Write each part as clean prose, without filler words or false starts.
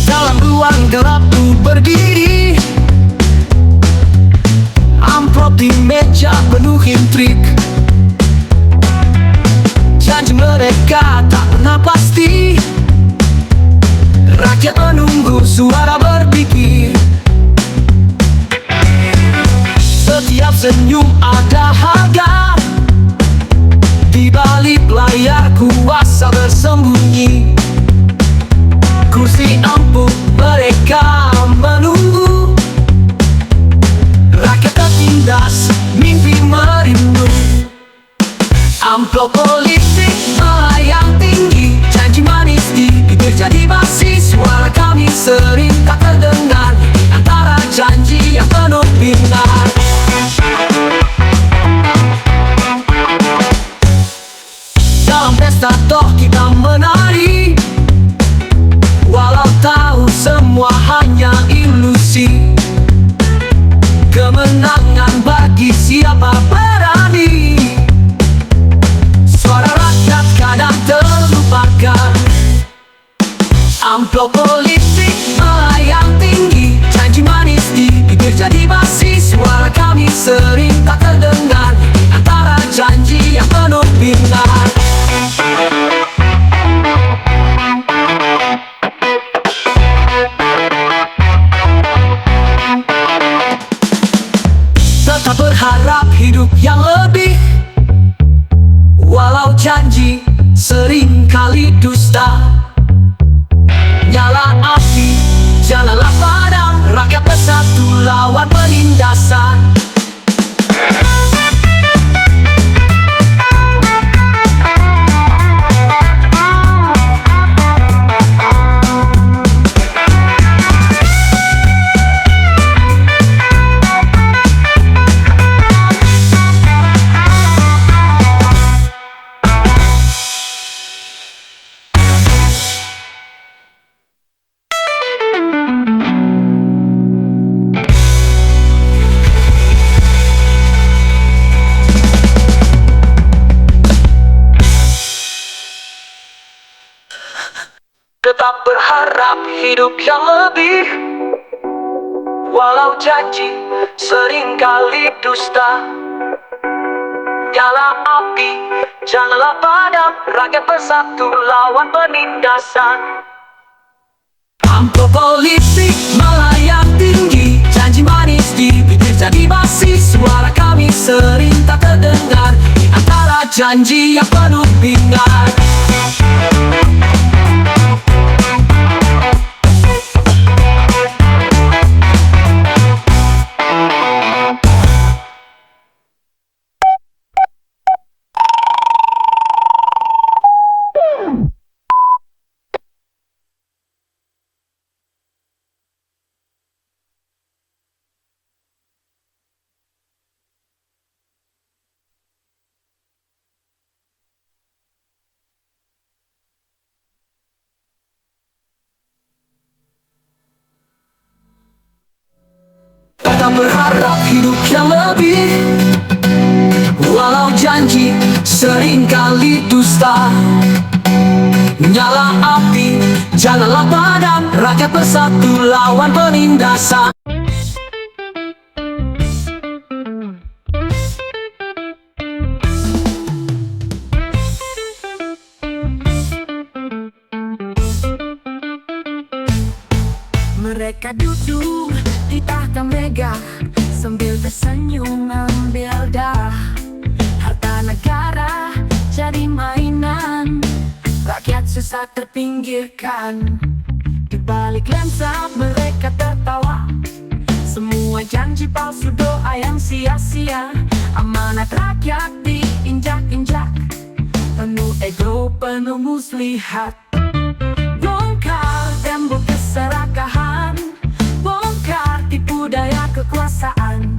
Dalam ruang gelap ku berdiri, amplop di meja penuh intrik. Janji mereka tak pernah pasti, rakyat menunggu suara berpikir. Setiap senyum ada harga, di balik layar kuasa bersembunyi. Kursi empuk mereka menunggu, rakyat tertindas, mimpi merindu. Amplop politik melayang tinggi, janji manis di bibir jadi basi. Suara kami sering tak terdengar, antara janji yang penuh binar. Dalam pesta toh kita menari, walau tahu semua hanya ilusi. Kemenangan bagi siapa berani, suara rakyat kadang terlupakan. Amplop politik melayang tinggi, janji manis di bibir jadi basi. Suara kami sering tak terdengar, antara janji yang penuh binar. Tetap berharap hidup yang lebih, walau janji sering kali dusta. Nyala api, janganlah padam, rakyat bersatu lawan penindasan. Tetap berharap hidup yang lebih, walau janji sering kali dusta. Nyala api, janganlah padam, rakyat bersatu lawan penindasan. Amplop politik melayang tinggi, janji manis di bibir jadi basi. Suara kami sering tak terdengar, antara janji yang penuh binar. Tetap berharap hidup yang lebih, walau janji sering kali dusta. Nyala api, janganlah padam, rakyat bersatu lawan penindasan. Mereka duduk di tahta megah sambil tersenyum ambil dah. Harta negara jadi mainan, rakyat susah terpinggirkan. Di balik lensa mereka tertawa, semua janji palsu, doa yang sia-sia. Amanat rakyat diinjak-injak, penuh ego, penuh muslihat. Bongkar tembok keserakahan, bongkar tipu daya kekuasaan.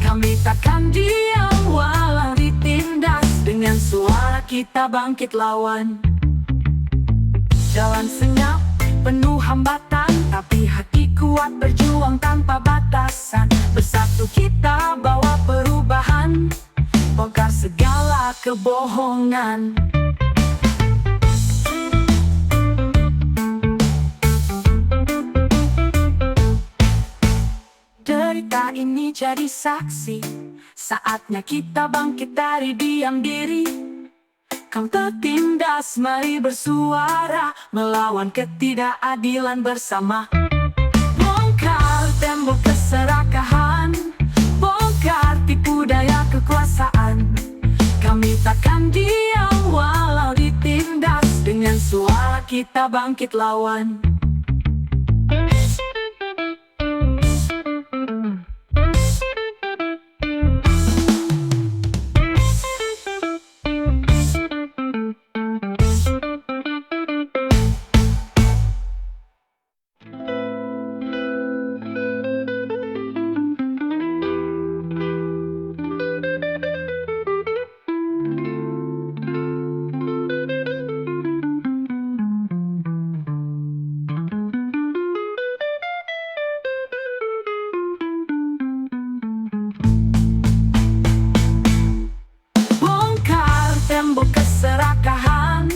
Kami takkan diam walau ditindas, dengan suara kita bangkit lawan. Jalan senyap penuh hambatan, tapi hati kuat berjuang tanpa batasan. Bersatu bersatu kita bawa perubahan, bongkar segala kebohongan. Derita ini jadi saksi, saatnya kita bangkit dari diam diri. Kau tertindas, mari bersuara melawan ketidakadilan bersama. Bongkar tembok keserakahan, bongkar tipu daya kekuasaan. Kami takkan diam walau ditindas, dengan suara kita bangkit lawan. Tembok keserakahan,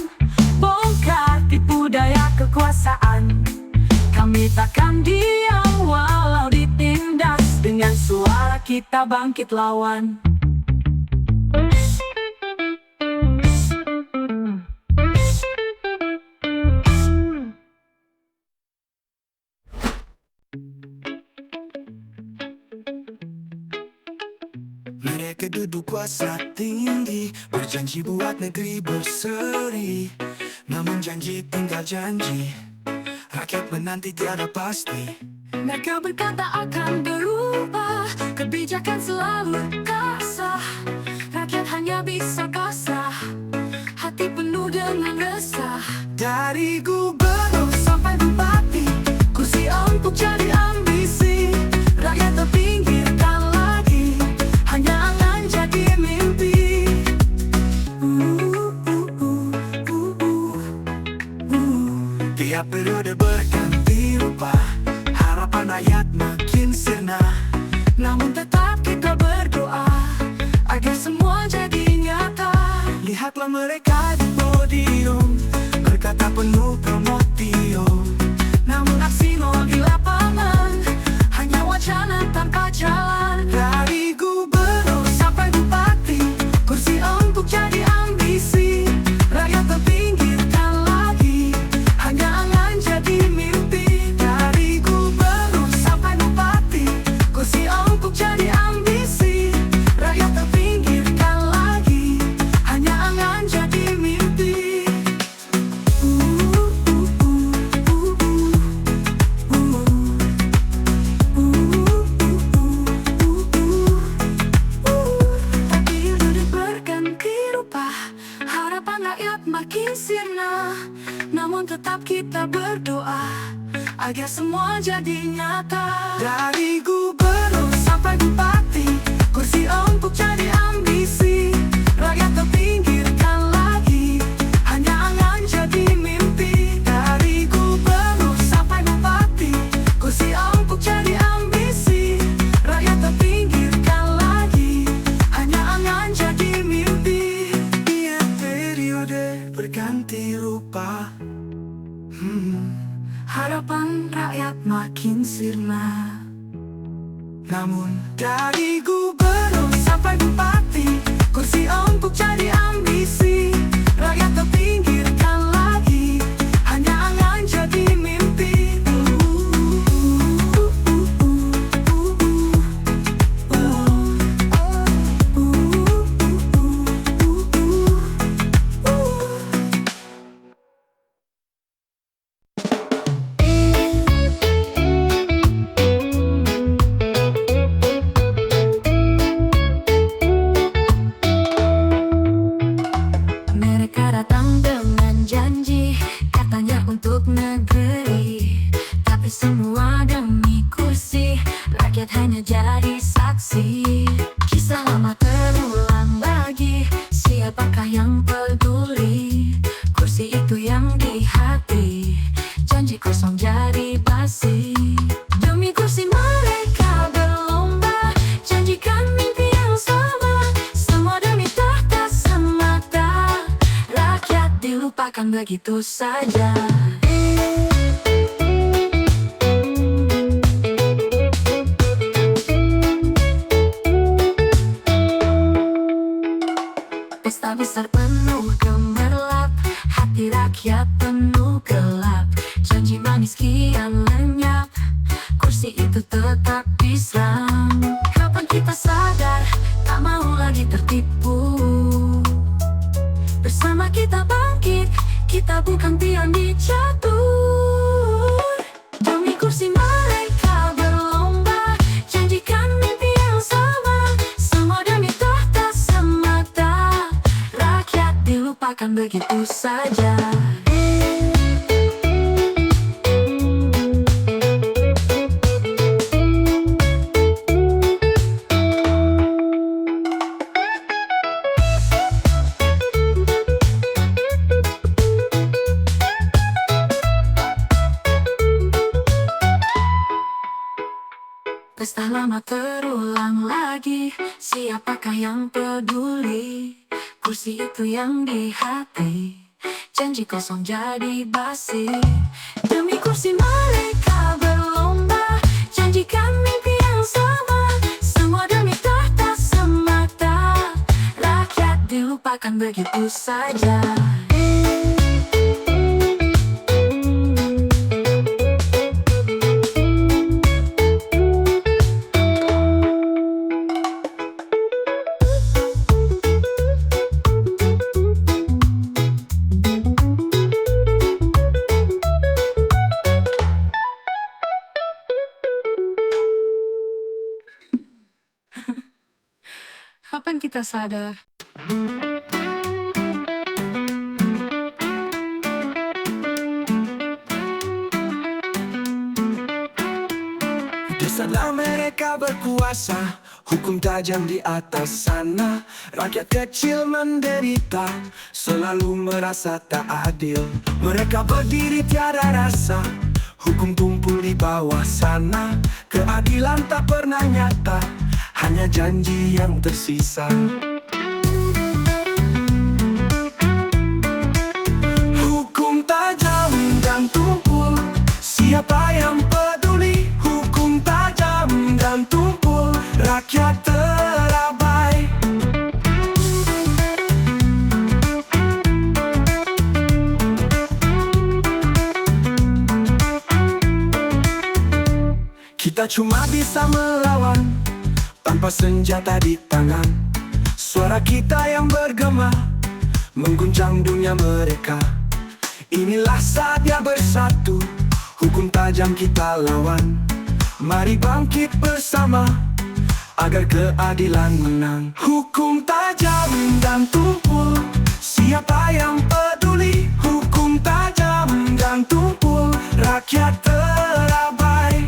bongkar tipu daya kekuasaan. Kami takkan diam walau ditindas, dengan suara kita bangkit lawan. Mereka duduk kuasa tinggi, berjanji buat negeri berseri. Namun janji tinggal janji, rakyat menanti tiada pasti. Mereka berkata akan berubah, kebijakan selalu kasar. Rakyat hanya bisa kasar, hati penuh dengan resah. Dari gubernur sampai bupati, kursi empuk jadi ambisi. Rakyat terpinggirkan lagi, hanya angan jadi mimpi. Tiap periode berganti rupa, harapan rakyat makin sirna. Namun tetap kita berdoa agar semua jadi nyata. Lihatlah mereka di podium, berkata penuh promotio. Namun aksi nol di lapangan, hanya wacana tanpa jalan. Dari gubernur sampai bupati, kursi empuk jadi ambisi. Rakyat terpinggirkan lagi, hanya angan jadi mimpi. Dari gubernur sampai bupati, kursi empuk jadi ambisi. Rakyat terpinggirkan lagi, hanya angan jadi mimpi. Tapi duduk berganti rupa, harapan rakyat makin sirna. Namun tetap kita berdoa agar semua jadi nyata. Dari gubernur sampai bupati, kursi empuk jadi ambisi. Rakyat terpinggirkan lagi, hanya angan jadi mimpi. Dari gubernur sampai bupati, kursi empuk jadi ambisi. Rakyat terpinggirkan lagi, hanya angan jadi mimpi. Tiap periode berganti rupa, harapan rakyat makin sirna. Namun dari gubernur sampai bupati, kursi empuk jadi ambisi. Rakyat terpinggirkan lagi, hanya angan jadi mimpi. Mereka datang dengan janji, katanya untuk negeri. Tapi semua demi kursi, rakyat hanya jadi saksi. Kisah lama terulang lagi, siapakah yang peduli? Kursi itu yang di hati, janji kosong jadi basi. Demi kursi mereka berlomba, begitu saja. Pesta besar penuh gemerlap, hati rakyat penuh gelap. Janji manis kian lenyap, kursi itu tetap diserang. Kapan kita sadar, tak mau lagi tertipu. Bersama kita bangkit, kita bukan pion dicatur. Demi kursi mereka berlomba, janjikan mimpi yang sama. Semua demi tahta semata, rakyat dilupakan begitu saja. Pesta lama terulang lagi, siapakah yang peduli? Kursi itu yang di hati, janji kosong jadi basi. Demi kursi mereka berlomba, janjikan mimpi yang sama. Semua demi tahta semata, rakyat dilupakan begitu saja. Kapan kita sadar? Di sana mereka berkuasa, hukum tajam di atas sana. Rakyat kecil menderita, selalu merasa tak adil. Mereka berdiri tiada rasa, hukum tumpul di bawah sana. Keadilan tak pernah nyata, hanya janji yang tersisa. Hukum tajam dan tumpul, siapa yang peduli? Hukum tajam dan tumpul, rakyat terabai. Kita cuma bisa melawan tanpa senjata di tangan. Suara kita yang bergema mengguncang dunia mereka. Inilah saatnya bersatu, hukum tajam kita lawan. Mari bangkit bersama agar keadilan menang. Hukum tajam dan tumpul, siapa yang peduli? Hukum tajam dan tumpul, rakyat terabai.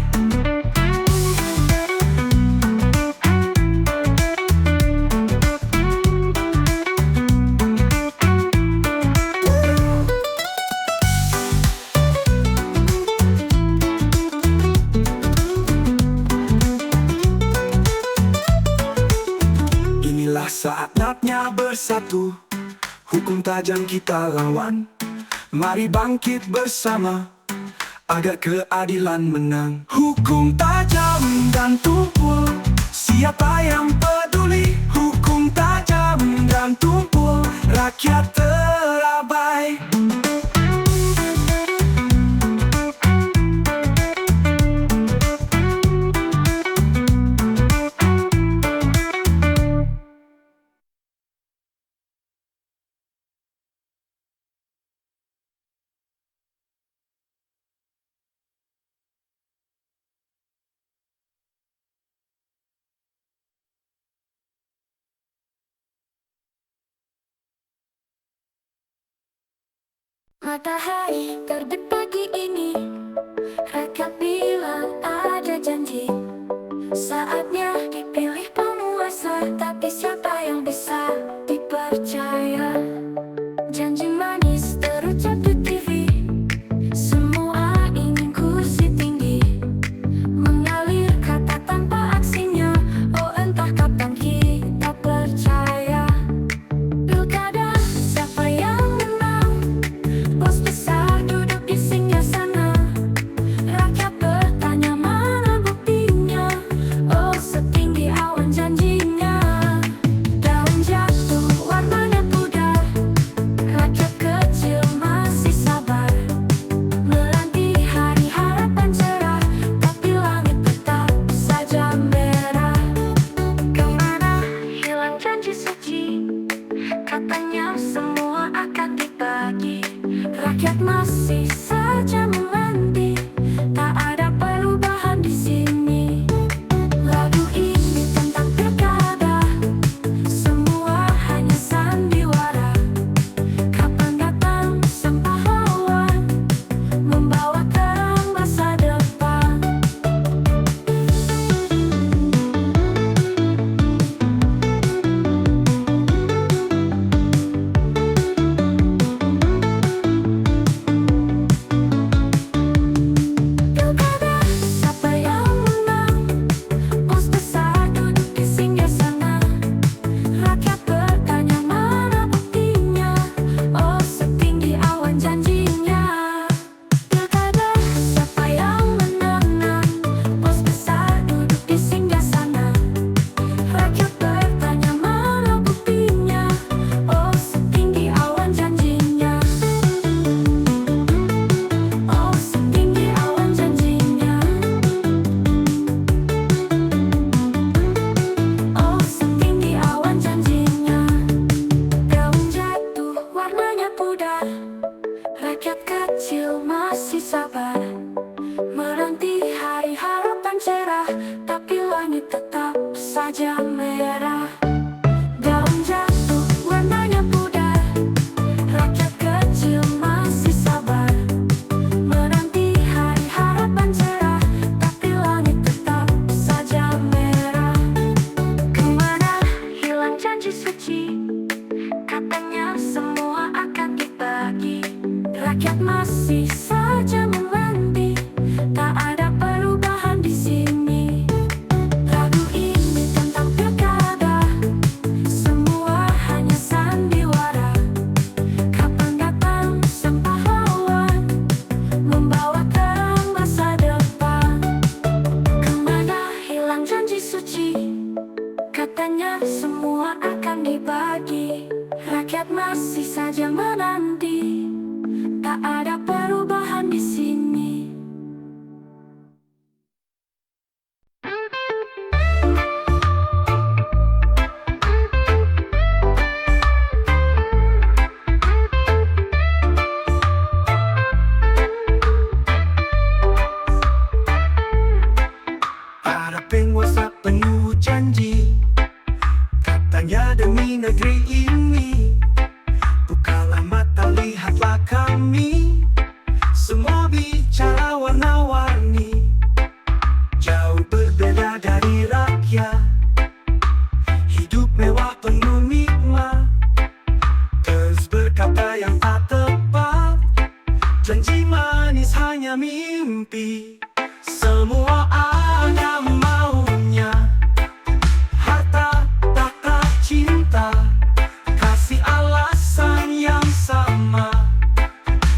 Saatnya bersatu, hukum tajam kita lawan. Mari bangkit bersama agar keadilan menang. Hukum tajam dan tumpul, siapa yang peduli? Hukum tajam dan tumpul, rakyat terabai. Matahari terbit pagi ini, rakyat bilang ada janji. Saatnya dipilih penguasa, tapi siapa yang bisa dipercaya? Janji manis terucap di TV, semua ingin kursi tinggi. Mengalir kata tanpa aksinya, oh entah kapan kita percaya. Pilkada siapa yang menang? langit tetap saja merah. Daun jatuh warnanya pudar, rakyat kecil masih sabar menanti hari harapan cerah, tapi langit tetap saja merah. Kemana hilang janji suci? Katanya semua akan dibagi. Rakyat masih saja menanti, tak ada perubahan di sini. Ragu ini tentang pilkada, semua hanya sandiwara. Kapan datang sang pahlawan, membawa terang masa depan? Kemana hilang janji suci? Katanya semua akan dibagi. Rakyat masih saja menanti, tak ada perubahan di sini. Para penguasa penuh janji, katanya demi negeri ini. Bukalah mata, lihatlah kami, semua bicara warna-warni. Jauh berbeda dari rakyat, hidup mewah penuh nikmat. Terus berkata yang tak tepat, janji manis hanya mimpi. Semua ada maunya, harta, tahta, cinta, kasih alasan yang sama,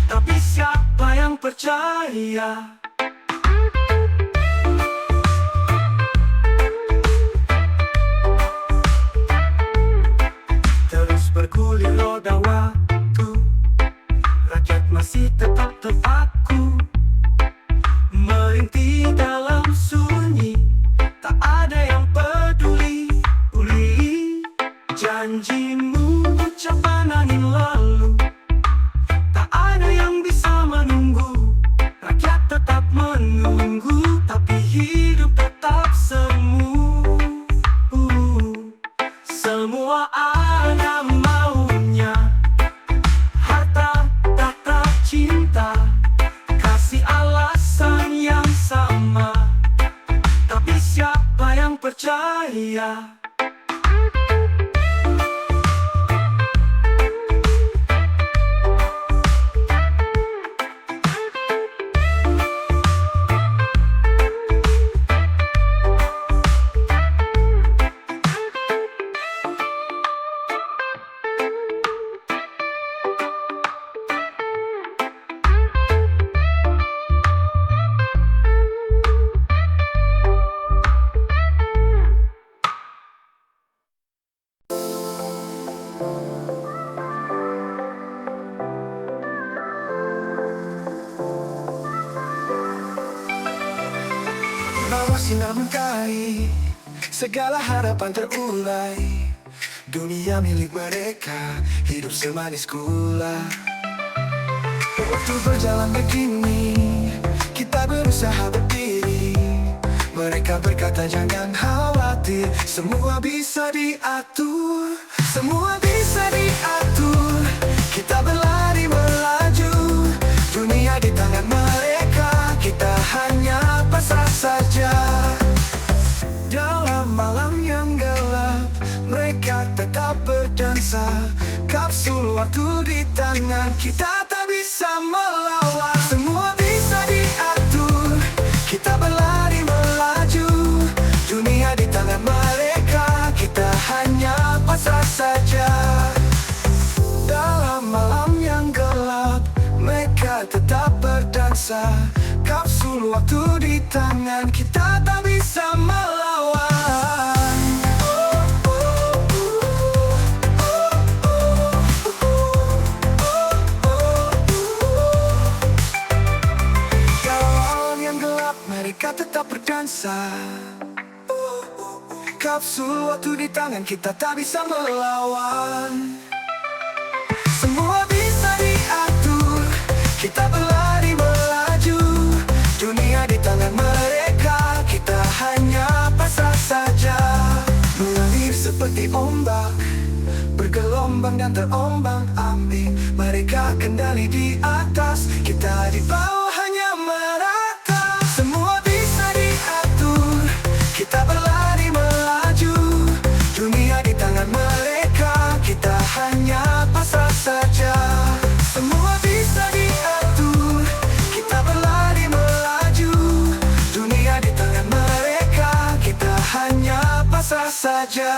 tapi siapa yang percaya? Terus bergulir roda waktu, rakyat masih tetap terpaku, merintih dalam sunyi, tak ada yang peduli. Janjimu ucapan angin lalu, tak ada yang bisa menunggu. Rakyat tetap menunggu, tapi hidup tetap semu. Semua ada maunya, harta, tahta, cinta, kasih alasan yang sama, tapi siapa yang percaya? Bawa sinar mengkari, segala harapan terurai. Dunia milik mereka, hidup semanis gula. Waktu berjalan begini, kita berusaha berdiri. Mereka berkata jangan khawatir, semua bisa diatur. Semua bisa diatur, kita berlari melaju. Dunia di tangan mereka, kita hanya pasrah saja. Dalam malam yang gelap, mereka tetap berdansa. Kapsul waktu di tangan, kita tak bisa melawan. Semua bisa diatur, kita berlari melaju. Dunia di tangan mereka, kita hanya pasrah saja. Dalam malam yang gelap, mereka tetap berdansa. Kapsul waktu di tangan, kita tak bisa melawan. Dalam yang gelap, mereka tetap berdansa. Kapsul waktu di tangan, kita tak bisa melawan. Semua bisa diatur, kita berlari melaju. Dunia di tangan mereka, kita hanya pasrah seperti ombak, bergelombang dan terombang-ambing. Mereka kendali di atas, kita di bawah hanya merata. Semua bisa diatur, kita berlari melaju. Dunia di tangan mereka, kita hanya pasrah saja. Semua bisa diatur, kita berlari melaju. Dunia di tangan mereka, kita hanya pasrah saja.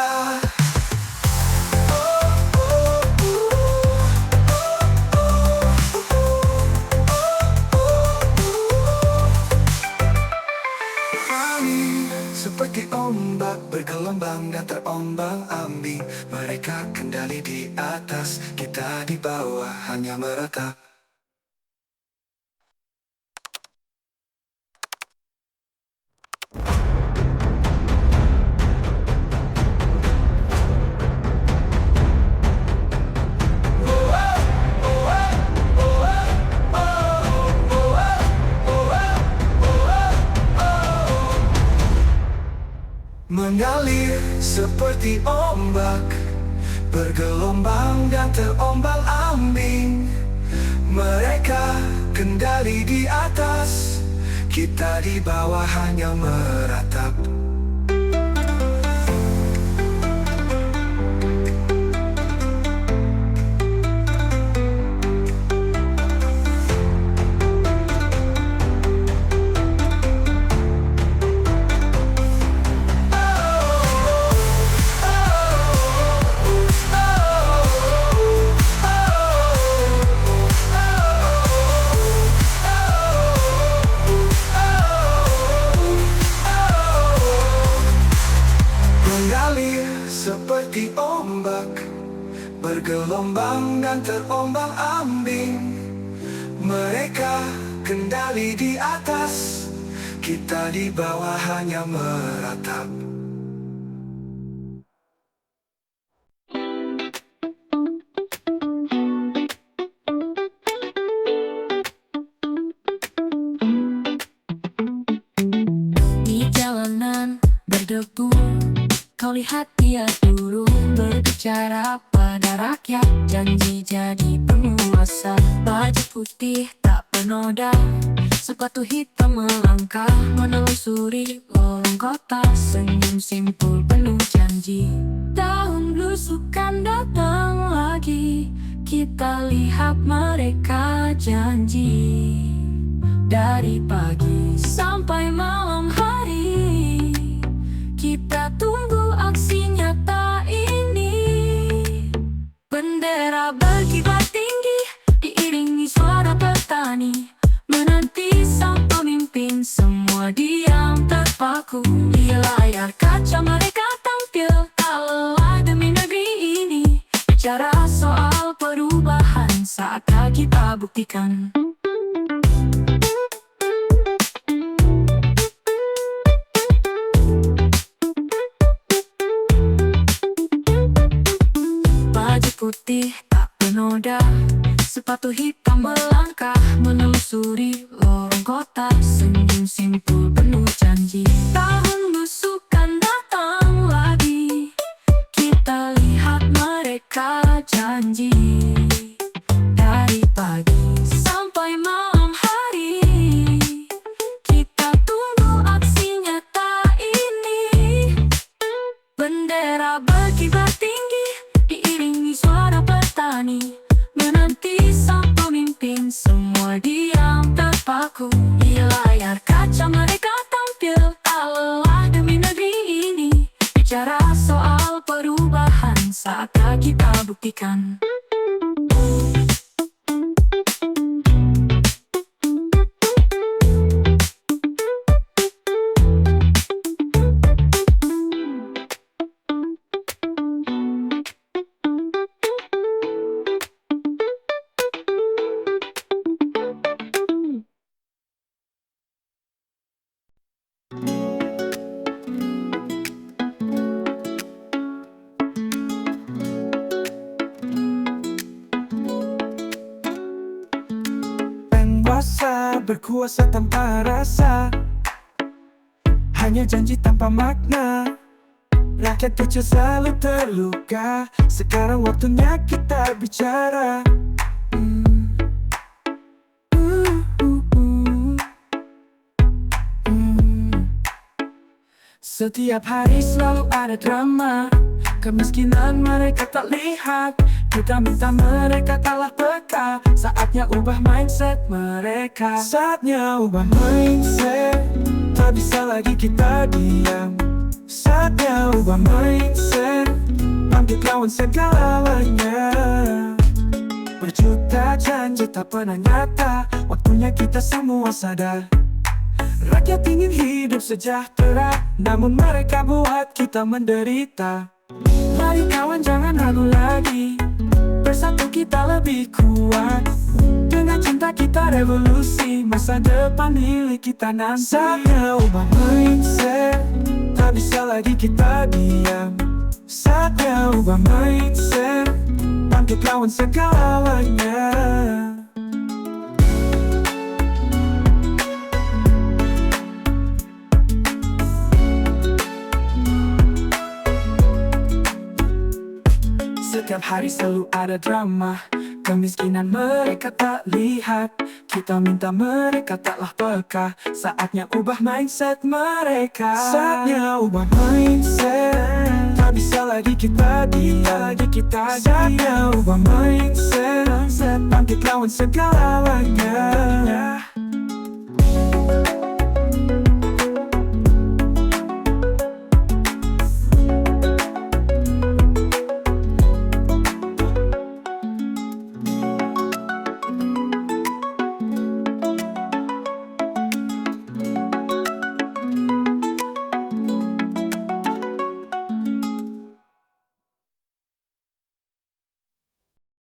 Seperti ombak, bergelombang dan terombang-ambing. Mereka kendali di atas, kita di bawah hanya meratap. Mengalir seperti ombak, bergelombang dan terombang-ambing. Mereka kendali di atas, kita di bawah hanya meratap. Seperti ombak, bergelombang dan terombang-ambing. Mereka kendali di atas, kita di bawah hanya meratap. Di jalanan berdebu, kau lihat dia turun berbicara pada rakyat. Janji jadi penguasa, baju putih tak bernoda, sepatu hitam melangkah menelusuri lorong kota. Senyum simpul penuh janji, tahun belusukan datang lagi. Kita lihat mereka janji, dari pagi sampai malam hari. Kita tunggu aksi nyata ini. Bendera berkibar tinggi, diiringi suara petani. Menanti sang pemimpin, semua diam terpaku. Di layar kaca mereka tampil, tak lelah demi negeri ini. Bicara soal perubahan, saatnya kita buktikan. Putih tak bernoda, sepatu hitam melangkah menelusuri lorong kota. Senyum simpul penuh janji, tahun belusukan datang lagi. Kita lihat mereka janji, dari pagi sampai malam hari. Kita tunggu aksi nyata ini. Bendera berkibar tinggi, diiringi suara petani. Menanti sang pemimpin, semua diam terpaku. Di layar kaca mereka tampil, tak lelah demi negeri ini. Bicara soal perubahan, saatnya kita buktikan. Berkuasa tanpa rasa, hanya janji tanpa makna. Rakyat kecil selalu terluka. Sekarang waktunya kita bicara. Setiap hari selalu ada drama. Kemiskinan mereka tak lihat. Kita minta mereka taklah peka. Saatnya ubah mindset mereka. Saatnya ubah mindset. Tak bisa lagi kita diam. Saatnya ubah mindset. Bangkit lawan segalanya. Berjuta janji tak pernah nyata. Waktunya kita semua sadar. Rakyat ingin hidup sejahtera, namun mereka buat kita menderita. Mari kawan jangan ragu lagi. Bersatu kita lebih kuat. Dengan cinta kita revolusi. Masa depan milik kita nanti. Saatnya ubah mindset. Tak bisa lagi kita diam. Saatnya ubah mindset. Bangkit lawan segalanya. Setiap hari selalu ada drama. Kemiskinan mereka tak lihat. Kita minta mereka taklah peka. Saatnya ubah mindset mereka. Saatnya ubah mindset. Tak bisa lagi kita diam. Saatnya ubah mindset. Bangkit lawan segalanya.